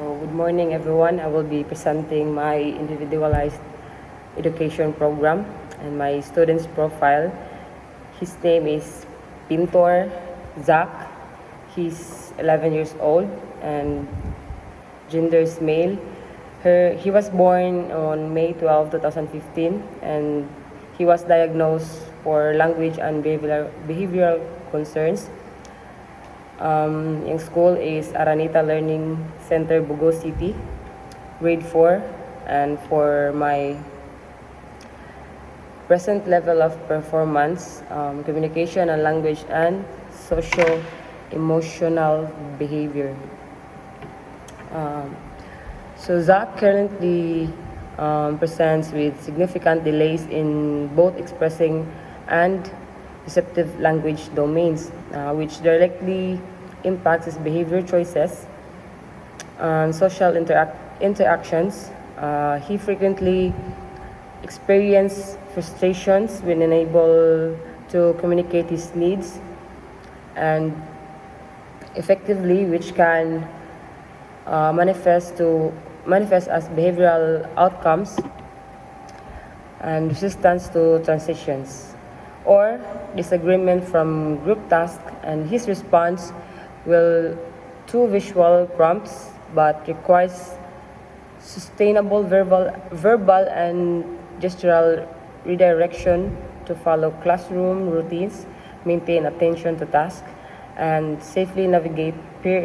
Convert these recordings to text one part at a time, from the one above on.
So, good morning everyone. I will be presenting my individualized education program and my student's profile. His name is Pintor Zach. He's 11 years old and gender is male. He was born on May 12, 2015 and he was diagnosed for language and behavioral concerns. Yung school is Araneta Learning Center, Bugo City, grade 4. And for my present level of performance, communication and language and social-emotional behavior. So Zach currently presents with significant delays in both expressing and receptive language domains, which directly impacts his behavior choices and social interactions. He frequently experiences frustrations when unable to communicate his needs and effectively, which can manifest as behavioral outcomes and resistance to transitions or disagreement from group tasks, and his response will to visual prompts but requires sustainable verbal and gestural redirection to follow classroom routines, maintain attention to tasks, and safely navigate peer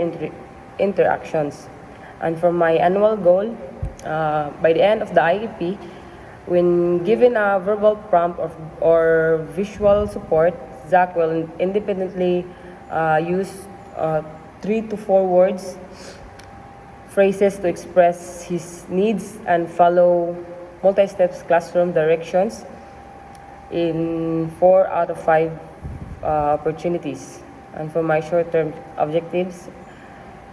interactions. And for my annual goal, by the end of the IEP, when given a verbal prompt or visual support, Zach will independently use 3 to 4 words, phrases to express his needs and follow multi-steps classroom directions in 4 out of 5 opportunities. And for my short-term objectives,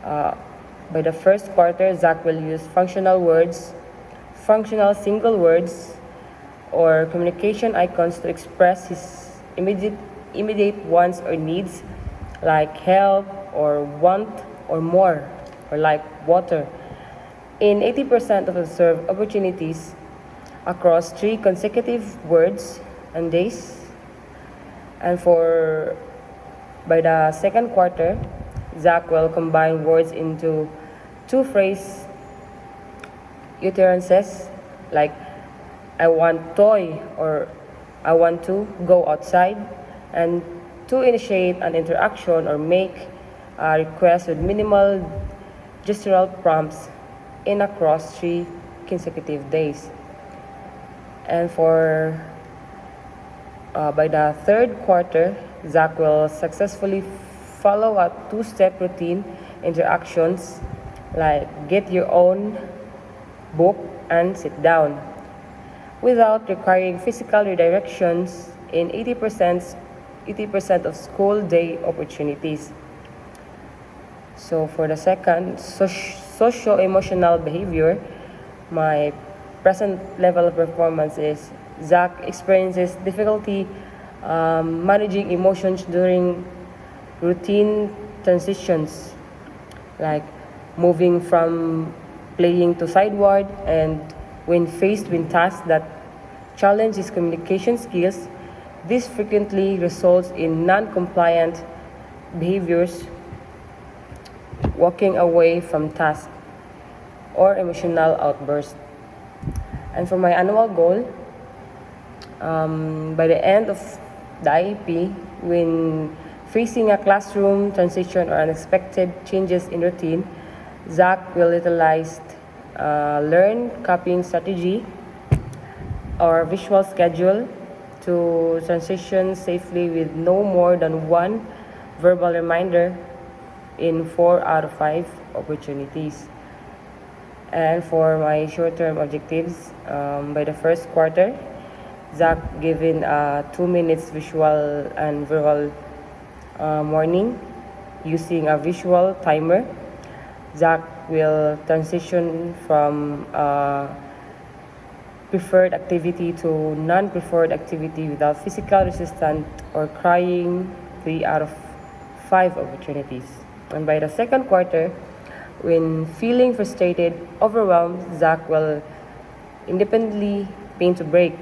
by the first quarter, Zach will use functional words, functional single words, or communication icons to express his immediate wants or needs, like help or want or more, or like water, in 80% of observed opportunities across 3 consecutive words and days. And by the second quarter, Zach will combine words into 2 phrase utterances, like I want toy or I want to go outside, and to initiate an interaction or make a request with minimal gestural prompts in across 3 consecutive days. And by the third quarter, Zach will successfully follow a 2-step routine interactions like get your own book and sit down without requiring physical redirections in 80% of school day opportunities. So for the second, socio-emotional behavior, my present level of performance is Zach experiences difficulty managing emotions during routine transitions, like moving from playing to sideward, and when faced with tasks that challenge his communication skills, this frequently results in non-compliant behaviors, walking away from tasks, or emotional outbursts. And for my annual goal, by the end of the IEP, when facing a classroom transition or unexpected changes in routine, Zach will utilize learn copying strategy or visual schedule to transition safely with no more than 1 verbal reminder in 4 out of 5 opportunities. And for my short-term objectives, by the first quarter, Zach given 2 minutes visual and verbal morning using a visual timer. Zach will transition from preferred activity to non-preferred activity without physical resistance or crying 3 out of 5 opportunities. And by the second quarter, When feeling frustrated, overwhelmed, Zach will independently paint a break.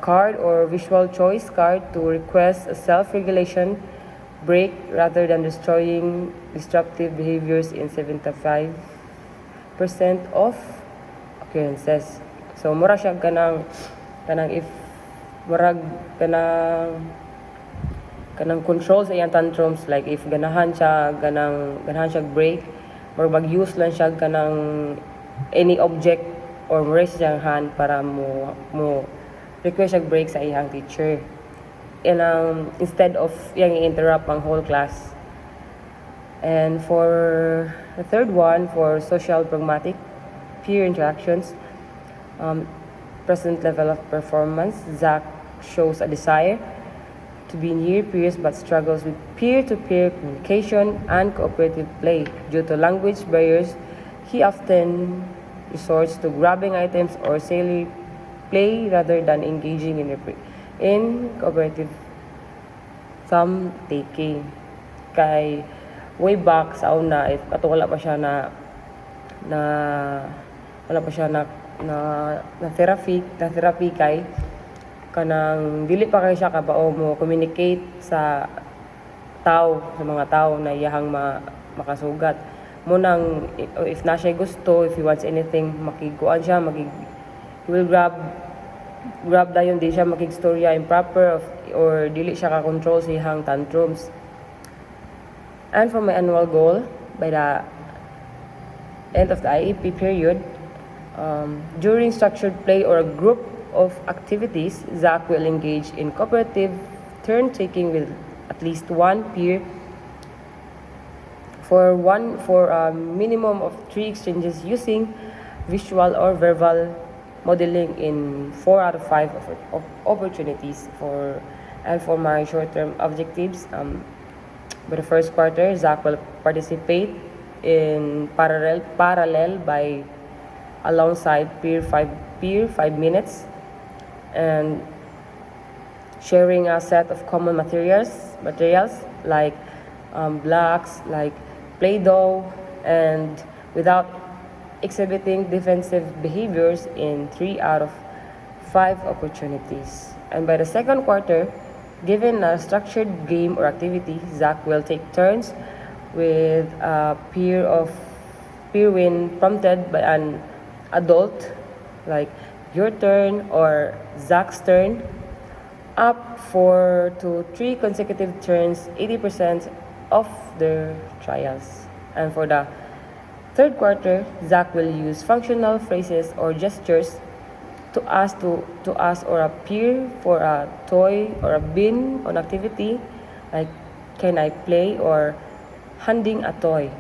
Card or visual choice card to request a self-regulation break rather than destroying disruptive behaviors in 75% of occurrences. So mura siya kanang if murag kanang control sa iyang tantrums, like if ganahan siya break, murag mag-use lang siya kanang any object or raise siyang hand para mo request siya break sa iyang teacher. And instead of yang i-interrupt ang whole class. And for the third one, for social pragmatic peer interactions, present level of performance, Zach shows a desire to be near peers but struggles with peer-to-peer communication and cooperative play. Due to language barriers, he often resorts to grabbing items or silly play rather than engaging in cooperative thumb taking. Kay way back sa una, if ato wala pa siya na therapy kay kanang dili pa kay siya kabao mo communicate sa mga tao na iyahang makasugat mo nang if na siya gusto, if he wants anything, makiguan siya, he will grab dayon, di siya makigstorya improper or dili siya ka-control sa iyang tantrums. And for my annual goal, by the end of the IEP period, during structured play or a group of activities, Zach will engage in cooperative turn-taking with at least one peer for a minimum of 3 exchanges using visual or verbal modeling in 4 out of 5 of opportunities. For my short-term objectives, by the first quarter, Zach will participate in parallel by alongside peer 5 minutes and sharing a set of common materials like blocks, like Play-Doh, and without exhibiting defensive behaviors in 3 out of 5 opportunities. And by the second quarter, given a structured game or activity, Zach will take turns with a peer when prompted by an adult, like your turn or Zach's turn, up 4 to 3 consecutive turns, 80% of the trials. And for the third quarter, Zach will use functional phrases or gestures to ask or appear for a toy or a bin on activity, like can I play or handing a toy,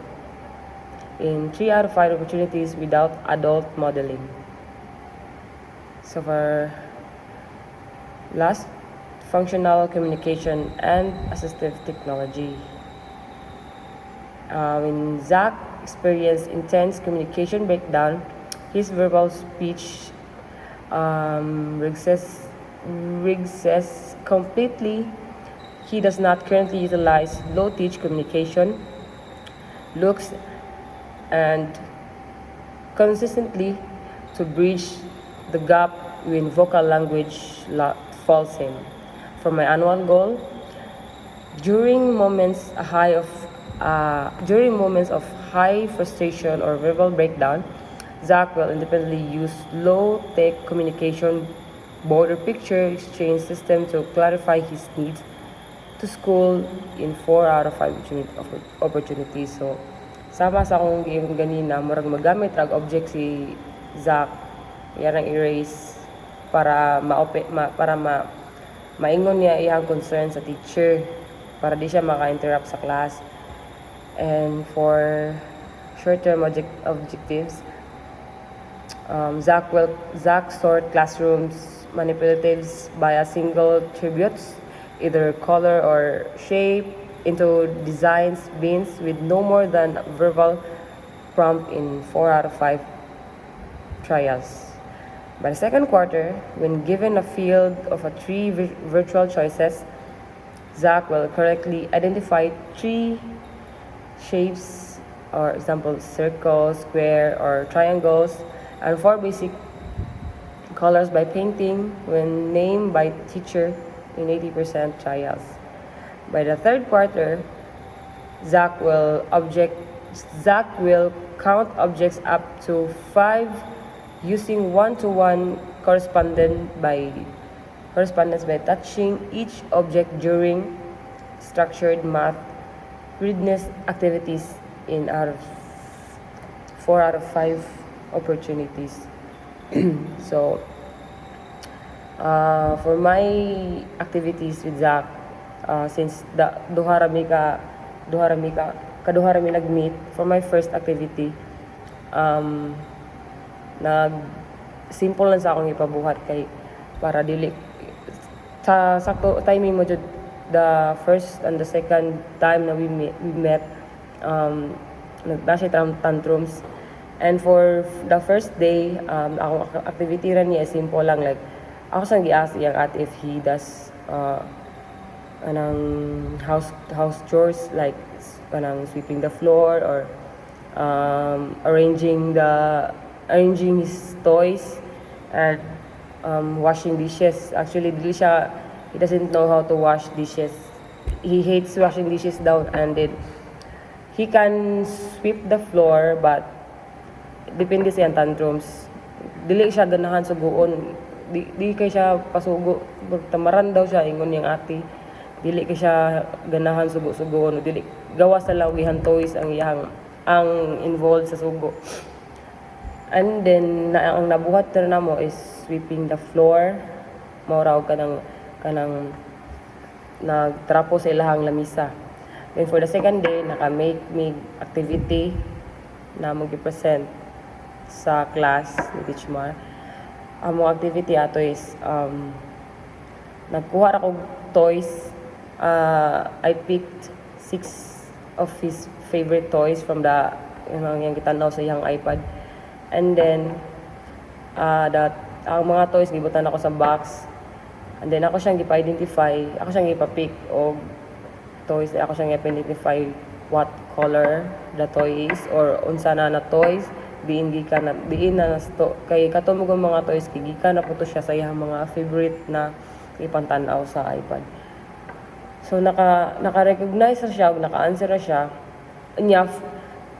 in 3 out of 5 opportunities without adult modeling. So for last, functional communication and assistive technology. When Zach experienced intense communication breakdown, his verbal speech regresses completely. He does not currently utilize low-pitch communication, looks and consistently to bridge the gap when vocal language fails him. For my annual goal, during moments of high frustration or verbal breakdown, Zach will independently use low-tech communication board or picture exchange system to clarify his needs to school in 4 out of 5 opportunities. So, sama sa akong game ganina, murag magamit rag object si Zach, yarang erase para maingon niya iyang concern sa teacher para di siya maka-interrupt sa class. And for short-term objectives, Zach sort classrooms manipulatives by a single attributes, either color or shape, into designs bins with no more than verbal prompt in 4 out of 5 trials. By the second quarter, when given a field of 3 virtual choices, Zach will correctly identify 3 shapes or example, circles, square, or triangles, and 4 basic colors by painting when named by teacher in 80% trials. By the third quarter, Zach will count objects up to 5 using one-to-one correspondence by touching each object during structured math readiness activities in 4 out of 5 opportunities. So, for my activities with Zach, since duha rami nag-meet for my first activity, simple lang sa akong ipabuhat kay para dili sa sakto timing mo jud the first and the second time na we met nagda siya tantrums. And for the first day, akong activity ra niya simple lang, like ako sang gi-ask iyang ate if he does anang house chores like anang sweeping the floor or arranging his toys and washing dishes. Actually, he doesn't know how to wash dishes. He hates washing dishes down, and then he can sweep the floor, but depende sa tantrums. Dili siya ganahan suguon. Di kay siya pasugo. Tamaran daw siya ingon niyang ate. Dili kay siya ganahan sugo-sugoon. Dili gawas sa lawihan toys ang involved sa sugo. And then ang nabuhat na mo is sweeping the floor. Mauraw kanang nagtrapo sa ilahang lamisa. Then for the second day, naka-make me activity na mag-present sa class ni Teacher Mar. Ang mga activity ato is nagkuha ako toys. I picked 6 of his favorite toys from yung gitanaw sa iyang iPad. And then ang mga toys gibutan ako sa box. And then ako siyang gipa-identify, ako siyang gipa-pick og toys, ako siyang gipa-identify what color the toy is or unsa na toys diin na kay katong mga toys kay gikan na puto siya sa iyang mga favorite na ipantanaw sa iPad. So naka-recognize na siya, naka-answer na siya. Nya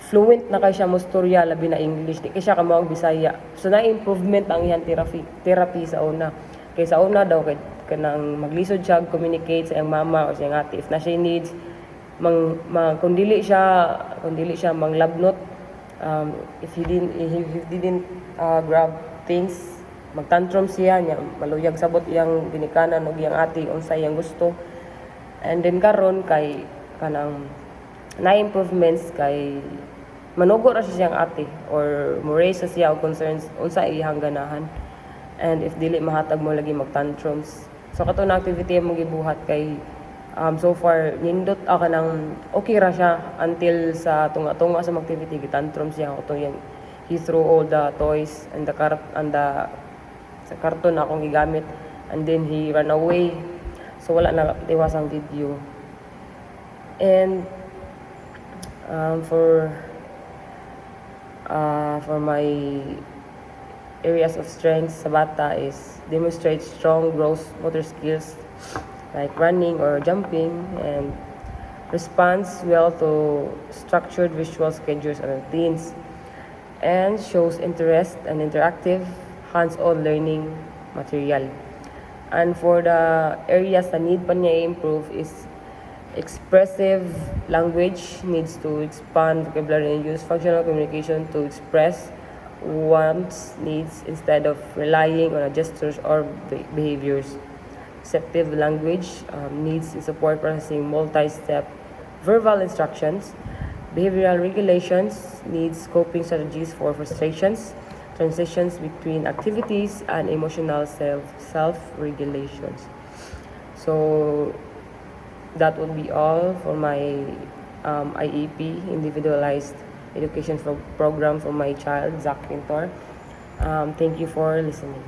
fluent na kay siya mo storya labi na English, di kay siya kamao Bisaya. So na improvement ang iyang therapy sa una. Kay sa una daw kay kanang maglisod siya communicate sa iyang mama o sa iyang ate if na siya needs kung dili siya manglabnot. If he didn't grab things, magtantrum siya nya maluyag sabot iyang ginikanan og iyang ate unsa iyang gusto. And then karon kay kanang na improvements kay manugo ra siya siyang ate or mo-raise siya og concerns unsa iyang ganahan. And if dili mahatag mo lagi magtantrums. So kato na activity mo gibuhat kay so far nindot ka nang okay ra siya until sa tunga-tunga sa activity gitantrum siya kato yan. He threw all the toys and sa karton akong gigamit, and then he ran away. So wala na tiwas ang video. And for my areas of strength sa bata is demonstrate strong gross motor skills like running or jumping, and responds well to structured visual schedules and routines, and shows interest and interactive hands-on learning material. And for the areas that need pa niya improve is expressive language, needs to expand vocabulary and use functional communication to express wants, needs instead of relying on gestures or behaviors. Receptive language needs to support processing multi-step verbal instructions. Behavioral regulations needs coping strategies for frustrations, transitions between activities, and emotional self-regulations. So that would be all for my IEP, Individualized Education Program for my child, Zach Pintor. Thank you for listening.